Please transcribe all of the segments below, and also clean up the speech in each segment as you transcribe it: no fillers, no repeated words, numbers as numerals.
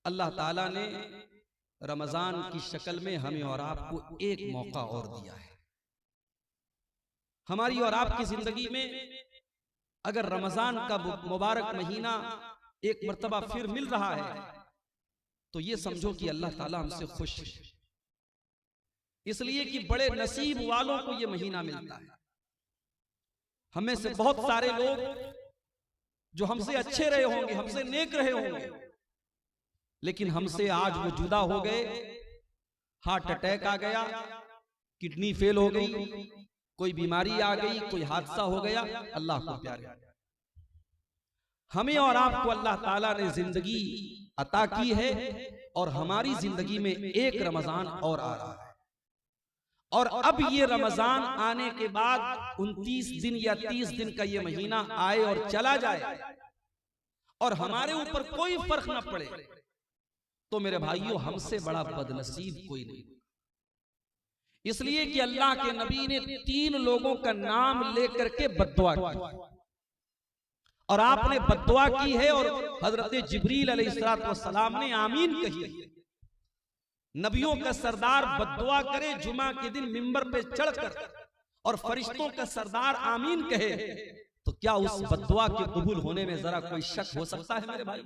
अल्लाह ताला ने रमजान की शक्ल में हमें और आपको एक मौका और दिया है। हमारी और आपकी जिंदगी में अगर रमजान का मुबारक महीना एक मर्तबा फिर मिल रहा है तो ये समझो कि अल्लाह ताला हमसे खुश है, इसलिए कि बड़े नसीब वालों को ये महीना मिलता है। हमें से बहुत सारे लोग जो हमसे अच्छे रहे होंगे, हमसे नेक रहे होंगे, लेकिन हमसे आज वो जुदा हो गए, हार्ट अटैक आ गया, किडनी फेल हो गई, कोई बीमारी आ गई, कोई हादसा हो गया। अल्लाह को प्यारे, हमें और आपको अल्लाह ताला ने जिंदगी अता की है और हमारी जिंदगी में एक रमजान और आ रहा है। और अब ये रमजान आने के बाद 29 दिन या 30 दिन का ये महीना आए और चला जाए और हमारे ऊपर कोई फर्क ना पड़े, तो मेरे भाइयों हमसे बड़ा बदनसीब कोई नहीं। इसलिए कि अल्लाह के नबी ने 3 लोगों का नाम लेकर के बद्दुआ की और आपने बद्दुआ की है और हजरत जिब्रील अलैहिस्सलाम ने आमीन कही है। नबियों का सरदार बद्दुआ करे जुमा के दिन मिंबर पे चढ़कर और फरिश्तों का सरदार आमीन कहे, तो क्या उस बद्दुआ के कबूल होने में जरा कोई शक हो सकता है मेरे भाई?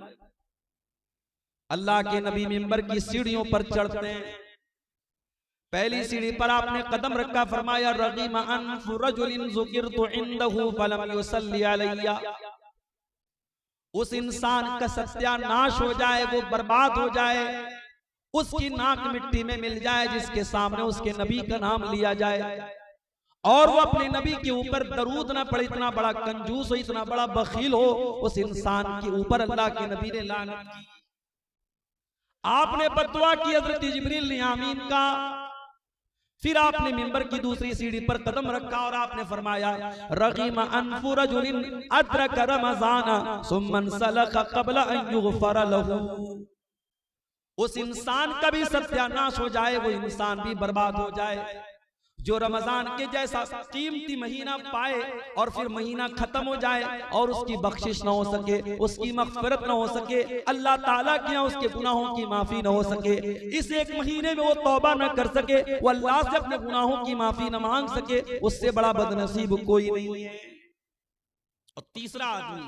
अल्लाह के नबी मिंबर की सीढ़ियों पर चढ़ते हैं, पहली सीढ़ी पर आपने कदम रखा, फरमाया रगीमा अनफु रजुलिन ज़ुकिरतु इंदहु फलम युसल्ली अलैया। उस इंसान का सत्यानाश हो जाए, वो बर्बाद हो जाए, उसकी नाक मिट्टी में मिल जाए जिसके सामने उसके नबी का नाम लिया जाए और वो अपने नबी के ऊपर दरूद ना पड़े। इतना बड़ा कंजूस हो, इतना बड़ा बखील हो, उस इंसान के ऊपर अल्लाह के नबी ने लानत की। आपने बद्दुआ की, हज़रत जिब्रील ने आमीन का। फिर आपने मिंबर की दूसरी सीढ़ी पर कदम रखा और आपने फरमाया रगीमा अनफु रजुलिन अदरक रमज़ाना सुम्मा सलखा क़ब्ल अन युग़फ़र लहू। उस इंसान का भी सत्यानाश हो जाए, वो इंसान भी बर्बाद हो जाए जो रमजान के जैसा कीमती महीना पाए और फिर महीना खत्म हो जाए और उसकी बख्शिश ना हो सके, उसकी मग़फ़िरत ना हो सके, अल्लाह ताला के यहाँ उसके गुनाहों की माफी ना हो सके, इस एक महीने में वो तौबा ना कर सके, वो अल्लाह से अपने गुनाहों की माफी ना मांग सके, उससे बड़ा बदनसीब कोई नहीं है। और तीसरा आदमी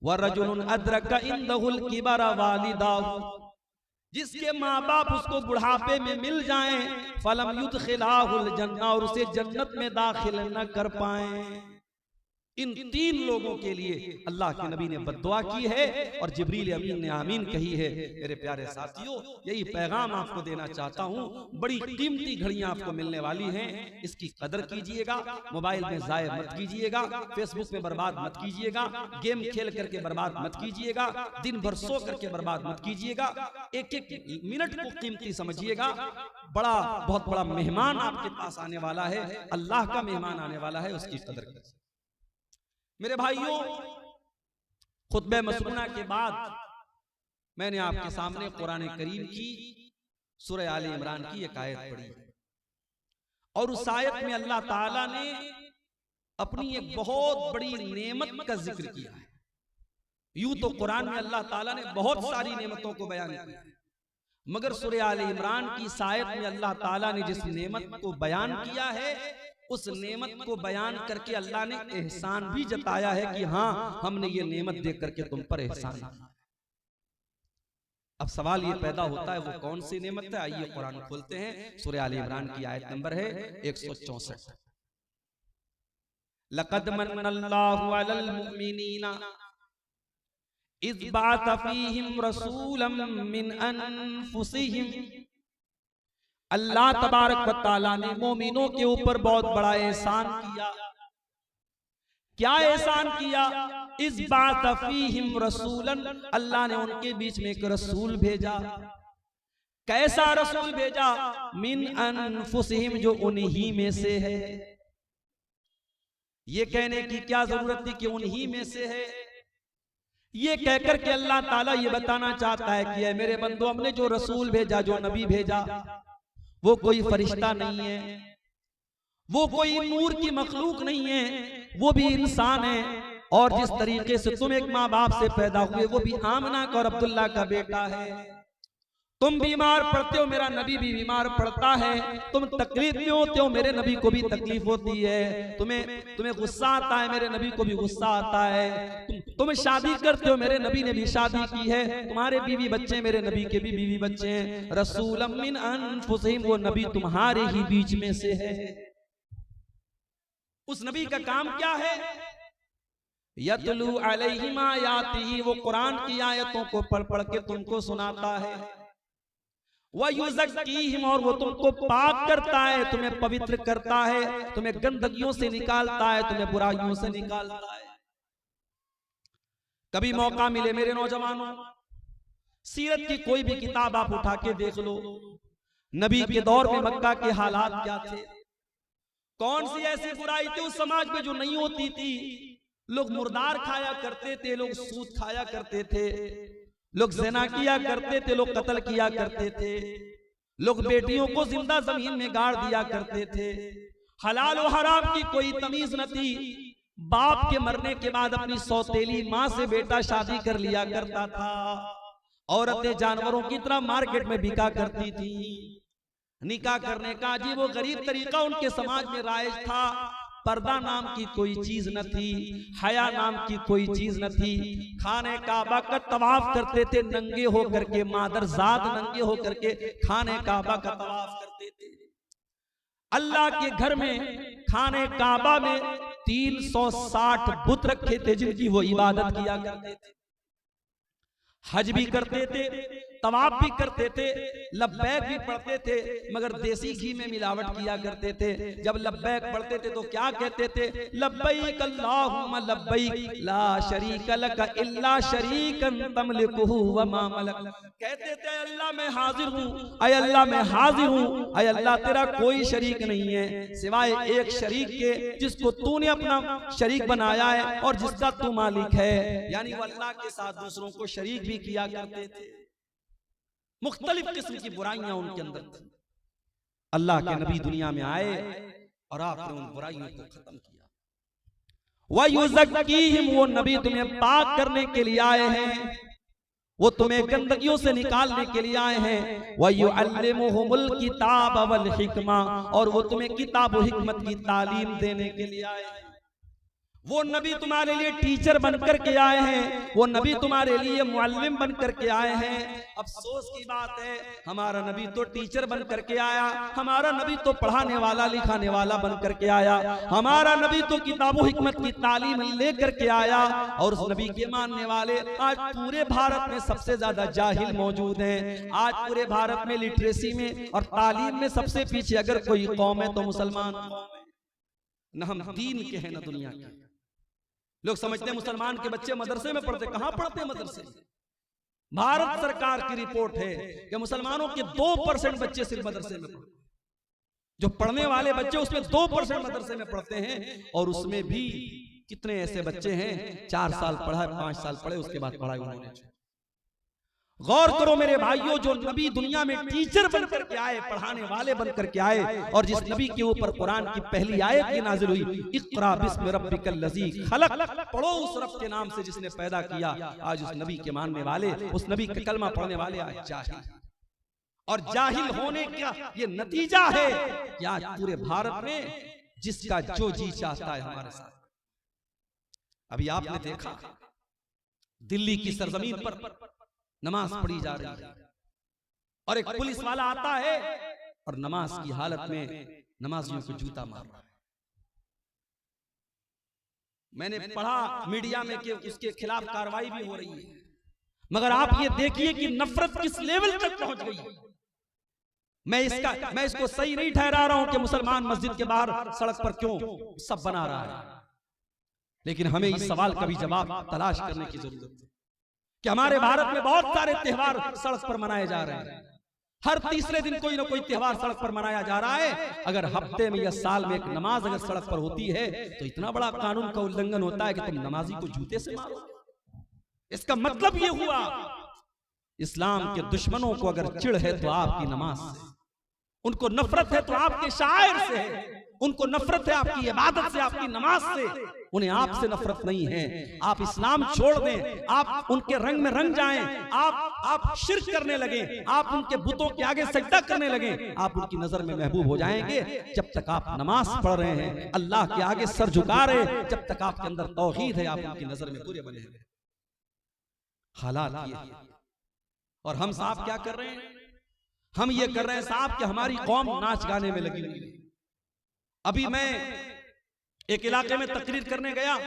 वरजुलुन अदरका इंदहुल किबरा वालिदाहु, जिसके माँ बाप उसको बुढ़ापे में मिल जाएं, फलम युदखिलाहुल जन्नह, और उसे जन्नत में दाखिल न कर पाएं। इन 3 लोगों के लिए अल्लाह के नबी ने बद्दुआ की है और जिब्रील अमीन ने आमीन कही है। मेरे प्यारे साथियों, यही पैगाम आपको देना चाहता हूँ। बड़ी कीमती घड़ियां आपको मिलने वाली हैं, इसकी कदर कीजिएगा। मोबाइल में ज़ाया मत कीजिएगा, फेसबुक में बर्बाद मत कीजिएगा, गेम खेल करके बर्बाद मत कीजिएगा, दिन भर सो करके बर्बाद मत कीजिएगा। एक एक मिनट को कीमती समझिएगा। बहुत बड़ा मेहमान आपके पास आने वाला है, अल्लाह का मेहमान आने वाला है, उसकी कदर कीजिए। मेरे भाइयों, खुतबे मसनूना के बाद मैंने आपके सामने कुरान करीम की सूरह आले इमरान की एक आयत पढ़ी और उस आयत में अल्लाह ताला ने अपनी एक बहुत बड़ी नेमत का जिक्र किया है। यूं तो कुरान में अल्लाह ताला ने बहुत सारी नेमतों को बयान किया, मगर सूरह आले इमरान की इस आयत में अल्लाह ताला ने जिस नेमत को बयान किया है, उस नेमत को बयान करके अल्लाह ने एहसान भी जताया है कि हाँ, हमने ये नेमत देख करके तुम पर एहसान किया। अब सवाल ये पैदा होता है वो कौन सी नेमत है? आइए कुरान खोलते हैं। सूरह आले इमरान की आयत नंबर है 164। लक़द मन्नल्लाहु अलल मुमिनीना इज़ बअथ फ़ीहिम रसूलन मिन अनफुसिहिम। अल्लाह तबारक व तआला ने मोमिनों के ऊपर बहुत बड़ा एहसान किया। क्या एहसान किया? इस बात फीहिम रसूलन, अल्लाह ने उनके बीच में एक रसूल भेजा। कैसा रसूल भेजा? मिन अनफुसिहिम, जो उन्हीं में से है। ये कहने की क्या जरूरत थी कि उन्हीं में से है? ये कहकर के अल्लाह ताला ये बताना चाहता है कि मेरे बंदो, हमने जो रसूल भेजा, जो नबी भेजा, वो कोई फरिश्ता नहीं है, वो कोई नूर की मखलूक नहीं है, वो भी इंसान है। और जिस तरीके से तुम एक माँ बाप से पैदा हुए वो भी आमना का और अब्दुल्ला का बेटा है। तुम बीमार पड़ते हो, मेरा नबी भी बीमार पड़ता है। तुम तकलीफ में होते हो, मेरे नबी को भी तकलीफ होती है। तुम्हें गुस्सा आता है, मेरे नबी को भी गुस्सा आता है। तुम शादी करते हो, मेरे नबी ने भी शादी की है। तुम्हारे बीवी बच्चे, मेरे नबी के भी बीवी बच्चे हैं। रसूलम मिन अनफुसिहिम, वो नबी तुम्हारे ही बीच में से है। उस नबी का काम क्या है? यतलू अलैहिम आयातिही, वो कुरान की आयतों को पढ़ पढ़ के तुमको सुनाता है। वयुज़क्कीहिम, और वो तुमको पाक करता है, तुम्हें पवित्र करता है, तुम्हें गंदगियों से निकालता है, तुम्हें बुराइयों से निकालता है। कभी मौका मिले मेरे नौजवानों, सीरत की कोई भी किताब आप उठा के देख लो, नबी के दौर में मक्का के हालात क्या थे, कौन सी ऐसी बुराई थी उस समाज में जो नहीं होती थी। लोग मुर्दार खाया करते थे, लोग सूद खाया करते थे, लोग ज़िना किया करते थे, लोग कत्ल किया करते थे, लोग बेटियों को जिंदा जमीन में गाड़ दिया करते थे। हलाल और हराम की कोई तमीज न थी। बाप के मरने के बाद अपनी सौतेली माँ से बेटा शादी कर लिया करता था। औरतें जानवरों की तरह मार्केट में बिका करती थी। निकाह करने का अजीब वो गरीब तरीका उनके समाज में राइज था। पर्दा नाम की कोई चीज न थी, हया नाम की कोई चीज न थी। खाने काबा का तवाफ करते थे नंगे होकर के, मादरजाद नंगे होकर के खाने काबा का तवाफ करते थे। अल्लाह के घर में खाने काबा में 360 बुत रखे थे जिनकी वो इबादत किया करते थे। हज भी करते थे, तवाफ भी करते थे, लब्बैक भी पढ़ते थे, मगर देसी घी में मिलावट किया करते थे। जब लब्बैक पढ़ते थे तो क्या कहते थे? लब्बैक अल्लाहुम्मा लब्बैक ला शरीक लक इल्ला शरीकन तमलिकुहु व मा मलक। कहते थे अल्लाह मैं हाजिर हूँ, अय अल्लाह मैं हाजिर हूँ, अय अल्लाह तेरा कोई शरीक नहीं है सिवाय एक शरीक के जिसको तूने अपना शरीक बनाया है और जिसका तू मालिक है। यानी वो अल्लाह के साथ दूसरों को शरीक भी किया करते थे। मुख्तलिफ किस्म की बुराइयां उनके अंदर थी। अल्लाह के नबी दुनिया में आए और आपने उन बुराइयों को खत्म किया। वयुज़क्कीहिम, वो नबी तुम्हें पाक करने के लिए आए हैं, वो तुम्हें गंदगियों से निकालने के लिए आए हैं। वयुअल्लिमुहुमुल किताब वल हिकमा, और वो तुम्हें किताब और हिकमत की तालीम देने के लिए आए हैं। वो नबी तुम्हारे लिए टीचर बनकर के आए हैं, वो नबी तुम्हारे लिए मुअल्लिम बनकर के आए हैं। अफसोस की बात है हमारा नबी तो टीचर बनकर के आया, हमारा नबी तो पढ़ाने वाला लिखाने वाला बनकर के आया, हमारा नबी तो किताबों हिकमत की तालीम लेकर के आया। और उस नबी के मानने वाले आज पूरे भारत में सबसे ज्यादा जाहिल मौजूद हैं। आज पूरे भारत में लिटरेसी में और तालीम में सबसे पीछे अगर कोई कौम है तो मुसलमान कौम है। न हम दीन के हैं न दुनिया के। लोग समझते हैं मुसलमान के बच्चे मदरसे में पढ़ते, कहां पढ़ते मदरसे में? भारत सरकार की रिपोर्ट है कि मुसलमानों के 2% बच्चे सिर्फ मदरसे में पढ़ते। जो पढ़ने वाले बच्चे उसमें 2% मदरसे में पढ़ते हैं, और उसमें भी कितने ऐसे बच्चे हैं 4 साल पढ़ा, 5 साल पढ़े, उसके बाद पढ़ाई उन्होंने। गौर करो मेरे भाइयों, जो नबी दुनिया में टीचर बनकर के आए, पढ़ाने वाले बनकर के आए, और जिस नबी के ऊपर कुरान की पहली आयत की नाजिल हुई, इक़रा बिस्मि रब्बिकल लज़ी खलक, पढ़ो उस रब के नाम से जिसने पैदा किया। आज उस नबी के मानने वाले, उस नबी का कलमा पढ़ने वाले आज जाहिल, और जाहिल होने का ये नतीजा है कि आज पूरे भारत में जिसका जो जी चाहता है हमारे साथ। अभी आपने देखा दिल्ली की सरजमीन पर नमाज पढ़ी जा रही है, और एक पुलिस वाला आता है और नमाज की हालत में नमाजियों को जूता मार रहा है। मैंने पढ़ा मीडिया में कि उसके खिलाफ कार्रवाई भी हो रही है, मगर आप ये देखिए कि नफरत किस लेवल तक पहुंच गई। मैं इसको सही नहीं ठहरा रहा हूं कि मुसलमान मस्जिद के बाहर सड़क पर क्यों सब बना रहा है, लेकिन हमें इस सवाल का भी जवाब तलाश करने की जरूरत है कि हमारे भारत में बहुत सारे त्योहार सड़क पर मनाए जा रहे हैं। हर तीसरे दिन कोई ना कोई त्योहार सड़क पर मनाया जा रहा है। अगर हफ्ते में या साल में एक नमाज अगर सड़क पर होती है तो इतना बड़ा कानून का उल्लंघन होता है कि तुम नमाजी को जूते से मारो। इसका मतलब ये हुआ इस्लाम के दुश्मनों को अगर चिढ़ है तो आपकी नमाज से, उनको नफरत है तो आपके शायर से है, उनको नफरत है आपकी इबादत से, आपकी नमाज से, उन्हें आपसे नफरत नहीं है। आप इस्लाम छोड़ दें, आप उनके रंग में रंग जाएं, आप शिर्क करने लगे, आप उनके बुतों के आगे सजदा करने लगे, आप उनकी नजर में महबूब हो जाएंगे। जब तक आप नमाज पढ़ रहे हैं, अल्लाह के आगे सर झुका रहे हैं, जब तक आपके अंदर तौहीद है, आप उनकी नजर में पूरे बने हैं। हालात ये, और हम साहब क्या कर रहे हैं? हम ये कर रहे हैं साहब कि हमारी कौम नाच गाने में लगी हुई है। अभी मैं एक इलाके में तकरीर करने गया,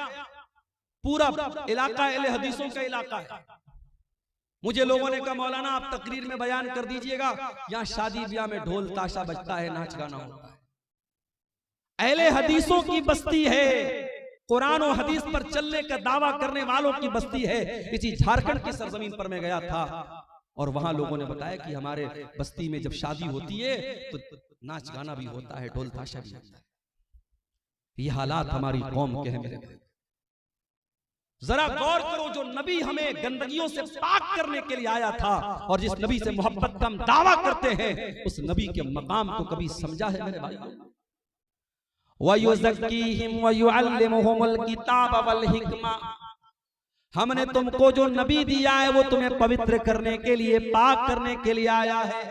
पूरा इलाका अहले हदीसों का इलाका है। मुझे लोगों ने कहा मौलाना आप तकरीर में बयान कर दीजिएगा, यहाँ शादी ब्याह में ढोल ताशा बजता है, नाच गाना होता है। अहले हदीसों की बस्ती है, कुरान और हदीस पर चलने का दावा करने वालों की बस्ती है। इसी झारखंड की सरजमीन पर मैं गया था और वहां लोगों ने बताया कि हमारे बस्ती में जब शादी होती है तो नाच गाना भी होता है, ढोल ताशा भी होता है। ये हालात हमारी कौम के हैं मेरे भाई। जरा गौर करो, जो नबी हमें गंदगियों से पाक करने के लिए आया था और जिस नबी से मोहब्बत का हम दावा करते हैं, उस नबी के मकाम को कभी समझा है मेरे भाई? वयुज़क्कीहिम वयुअल्लिमुहुमुल किताब वल हिकमा, हमने तुमको जो नबी दिया है वो तुम्हें पवित्र करने के लिए, पाक करने के लिए आया है,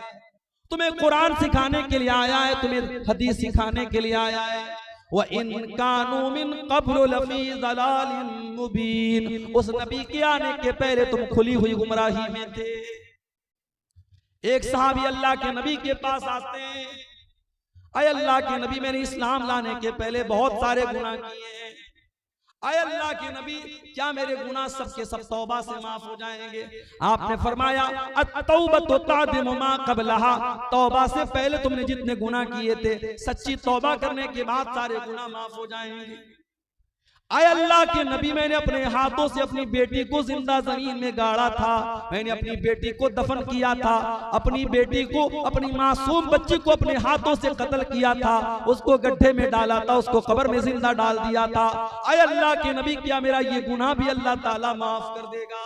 तुम्हें कुरान सिखाने के लिए आया है, तुम्हें हदीस सिखाने के लिए आया है। व इन कानू मिन क़ब्ल लफ़ी ज़लालिन मुबीन, उस नबी के आने के पहले तुम खुली हुई गुमराही में थे। एक सहाबी अल्लाह के नबी के पास आते हैं, अय अल्लाह के नबी मैंने इस्लाम लाने के पहले बहुत सारे गुनाह किए हैं, अय अल्लाह के नबी क्या मेरे गुनाह सबके सब तौबा से माफ हो जाएंगे? आपने फरमाया अत-तौबतु तादिमु मा क़ब्लहा, तौबा से पहले तुमने जितने गुनाह किए थे, सच्ची तौबा करने के बाद सारे गुनाह माफ हो जाएंगे। अय अल्लाह के नबी मैंने अपने हाथों से अपनी बेटी को जिंदा जमीन में गाड़ा था, मैंने अपनी बेटी को दफन किया था, अपनी बेटी को, अपनी मासूम बच्ची को अपने हाथों से कत्ल किया था, उसको गड्ढे में डाला था, उसको कब्र में जिंदा डाल दिया था। अय अल्लाह के नबी क्या मेरा ये गुनाह भी अल्लाह ताला माफ कर देगा?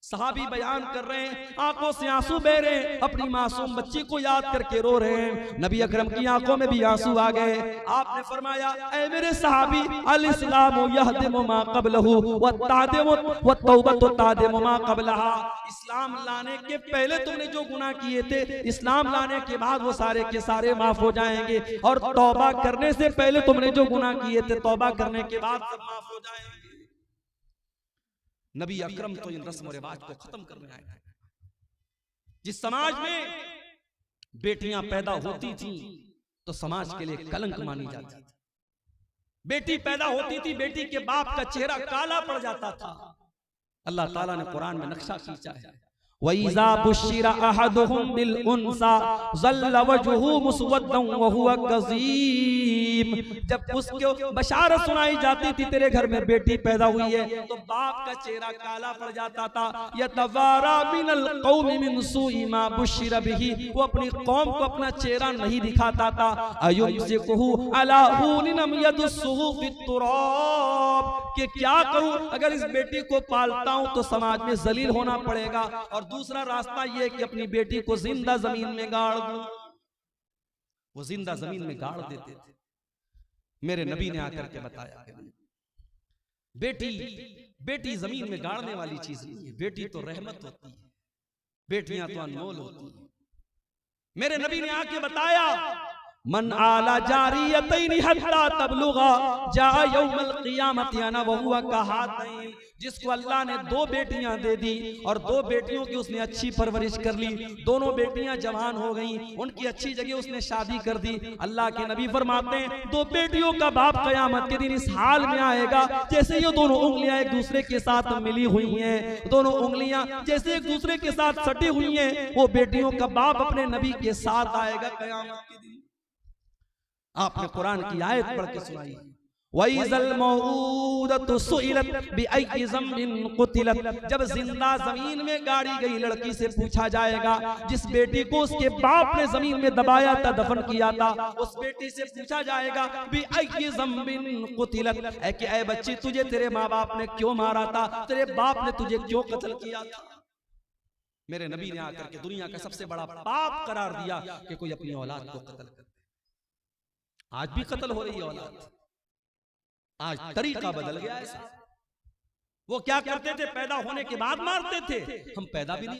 सहाबी बयान कर रहे हैं, आंखों से आंसू बह रहे हैं, अपनी मासूम बच्ची को याद करके रो रहे हैं। नबी अकरम की आंखों में भी आंसू आ गए। आपने फरमाया ऐ मेरे सहाबी, अल इस्लामु यहदिमु मा क़ब्लहु व तादिमु व तौबतु तादिमु मा क़ब्लहा, इस्लाम लाने के पहले तुमने जो गुनाह किए थे, इस्लाम लाने के बाद वो सारे के सारे माफ हो जाएंगे, और तौबा करने से पहले तुमने जो गुनाह किए थे, तौबा करने के बाद सब माफ हो जाएंगे। नबी अकरम तो इन रस्म और रिवाज को खत्म करने आए। जिस समाज में बेटियां पैदा होती थी तो समाज के लिए कलंक मानी जाती थी। बेटी पैदा होती थी, बेटी के बाप का चेहरा काला पड़ जाता था। अल्लाह ताला ने कुरान में नक्शा खींचा है, वइज़ा बुश्शिरा अहदुहुम बिल उन्सा ज़ल्ल वजहु मुस्वद्दन व हुवा कज़ीम, जब उसको बशारत सुनाई जाती थी तेरे घर में बेटी पैदा हुई है, तो बाप का चेहरा काला पड़ जाता था। यतवारा मिनल कौमि मिन सूइ मा बुश्शिरा बिही, वो अपनी कौम को अपना चेहरा नहीं दिखाता था। अयुमसिकुहु अला हुनिन यदुस्सुहु फित्तुराब, कि क्या करूं, अगर इस बेटी को पालता हूं तो समाज में जलील होना पड़ेगा, और दूसरा रास्ता यह कि अपनी बेटी को जिंदा जमीन में गाड़ दूं। वो जिंदा जमीन में गाड़ देते थे। मेरे नबी ने आकर के बताया, बेटी जमीन में गाड़ने वाली चीज नहीं है, बेटी तो रहमत होती है, बेटियां तो अनमोल होती है। मेरे नबी ने आके बताया, मन आला जारियतैन हत्ता तबलुगा जा यौमल क़ियामति अना व हुवा कहातैन, जिसको अल्लाह ने दो बेटियां दे दी और दो बेटियों की उसने अच्छी परवरिश कर ली, दोनों बेटियां जवान हो गईं, उनकी अच्छी जगह उसने शादी कर दी। अल्लाह के नबी फरमाते हैं, दो बेटियों का बाप क़यामत के दिन इस हाल में आएगा जैसे ये दोनों उंगलियां एक दूसरे के साथ मिली हुई हैं, दोनों उंगलियां जैसे एक दूसरे के साथ सटी हुई हैं, वो बेटियों का बाप अपने नबी के साथ आएगा क़यामत के दिन। आपने कुरान की आयत पढ़ के सुनाई, वइज़ल मौऊदतु सुइलत बिअय्यि ज़म्बिन क़ुतिलत, जब जिंदा जमीन में गाड़ी गई लड़की से पूछा जाएगा, जिस बेटी को उसके बाप ने जमीन में दबाया था, दफन किया था, उस बेटी से पूछा जाएगा बिअय्यि ज़म्बिन क़ुतिलत, ऐ बच्ची तुझे तेरे माँ बाप ने क्यों मारा था, तेरे बाप ने तुझे क्यों कत्ल किया था? मेरे नबी ने आकर के दुनिया का सबसे बड़ा पाप करार दिया कि कोई अपनी औलाद को कत्ल कर दे। आज भी कत्ल हो रही है औलाद, आज तरीका बदल गया है। वो क्या करते थे, पैदा होने के बाद मारते थे, हम पैदा भी नहीं